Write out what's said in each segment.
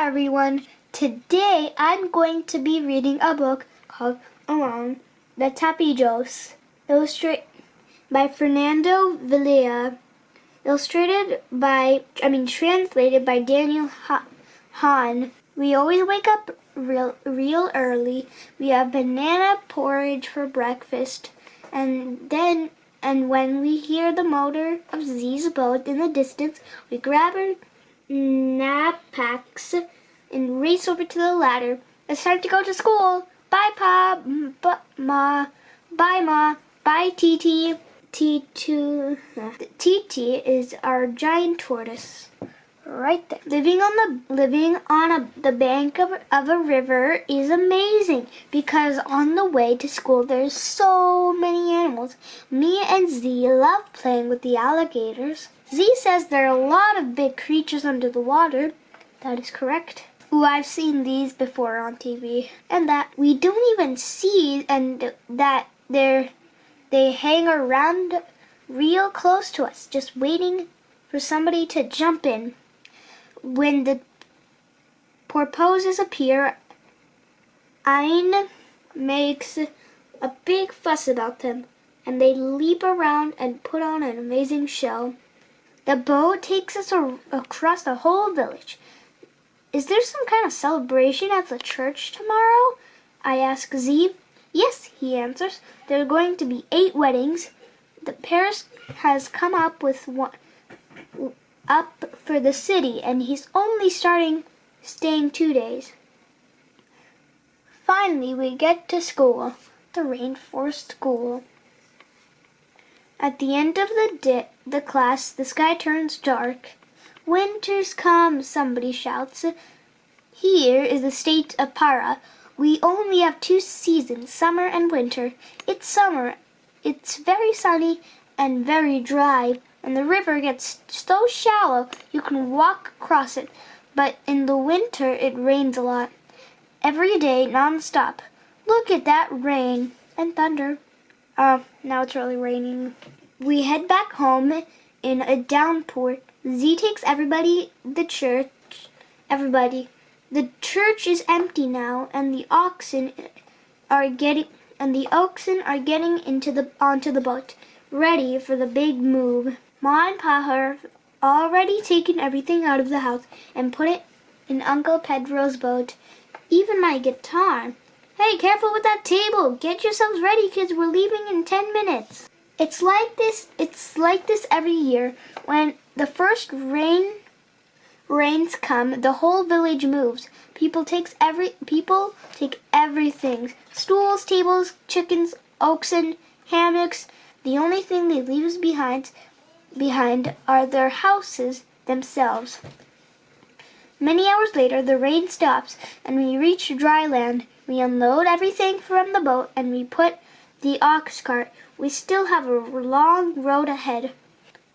everyone. Today I'm going to be reading a book called aloud, the Tapajós, illustrated by Fernando Villela, translated by Daniel Hahn. We always wake up real early. We have banana porridge for breakfast, and when we hear the motor of Z's boat in the distance, we grab our knapsacks and race over to the ladder. It's time to go to school. Bye, Pa. Ma. Bye, Ma. Bye, Titi. Titi is our giant tortoise. Right there. Living on the bank of a river is amazing because on the way to school there's so many animals. Me and Z love playing with the alligators. Z says there are a lot of big creatures under the water. That is correct. Ooh, I've seen these before on TV. And that we don't even see, and that they hang around real close to us, just waiting for somebody to jump in. When the porpoises appear, Ain makes a big fuss about them, and they leap around and put on an amazing show. The boat takes us across the whole village. Is there some kind of celebration at the church tomorrow? I ask Z. Yes, he answers. There are going to be 8 weddings. The parish has come up with one for the city, and he's only staying 2 days. Finally, we get to school, the rainforest school. At the end of the class, the sky turns dark. Winter's come, somebody shouts. Here is the state of Para. We only have 2 seasons, summer and winter. It's summer. It's very sunny and very dry, and the river gets so shallow you can walk across it. But in the winter, it rains a lot. Every day, non-stop. Look at that rain and thunder. Now it's really raining. We head back home in a downpour. Z takes everybody the church. The church is empty now, and the oxen are getting onto the boat, ready for the big move. Ma and Pa have already taken everything out of the house and put it in Uncle Pedro's boat, even my guitar. Hey, careful with that table! Get yourselves ready, kids. We're leaving in 10 minutes. It's like this every year. When the first rains come, the whole village moves. People take everything. Stools, tables, chickens, oxen, hammocks. The only thing they leave behind are their houses themselves. Many hours later, the rain stops and we reach dry land. We unload everything from the boat and we put the ox cart. We still have a long road ahead.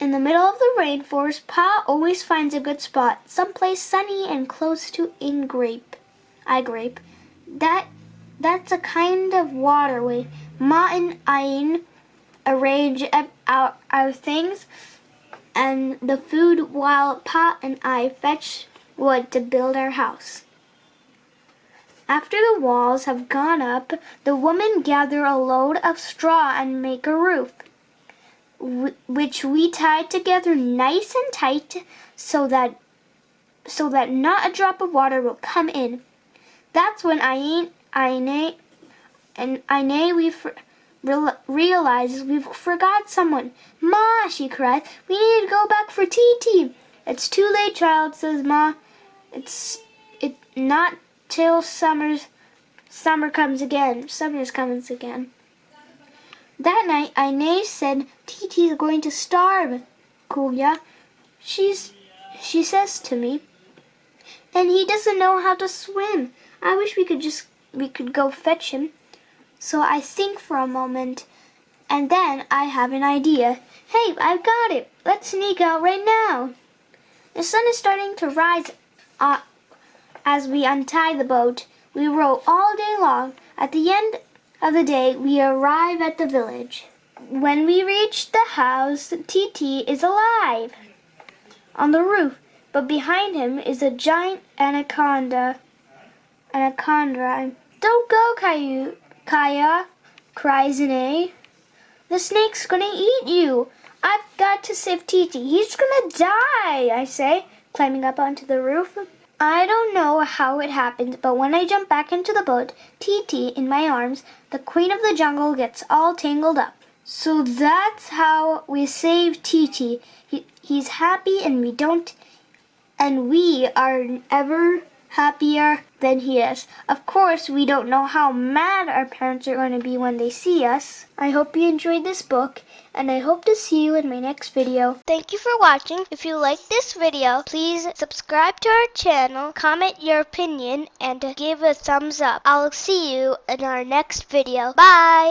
In the middle of the rainforest, Pa always finds a good spot, someplace sunny and close to I grape. That's a kind of waterway. Ma and Ain arrange our things and the food while Pa and I fetch wood to build our house. After the walls have gone up, the women gather a load of straw and make a roof, which we tie together nice and tight so that not a drop of water will come in. That's when realizes we've forgot someone. Ma, she cries, we need to go back for Titi. It's too late, child, says Ma. It's not till summer comes again. That night, Inez said, Titi's going to starve, Kuya. She says to me, and he doesn't know how to swim. I wish we could go fetch him. So I think for a moment, and then I have an idea. Hey, I've got it. Let's sneak out right now. The sun is starting to rise as we untie the boat. We row all day long. At the end of the day, we arrive at the village. When we reach the house, Titi is alive. On the roof, but behind him is a giant anaconda. Don't go, Kaya, cries Ine. The snake's gonna eat you. I've got to save Titi. He's gonna die, I say, climbing up onto the roof. I don't know how it happened, but when I jump back into the boat, Titi in my arms, the queen of the jungle gets all tangled up. So that's how we save Titi. He's happy and we are ever happier than he is. Of course, we don't know how mad our parents are going to be when they see us. I hope you enjoyed this book, and I hope to see you in my next video. Thank you for watching. If you like this video, please subscribe to our channel, comment your opinion, and give a thumbs up. I'll see you in our next video. Bye!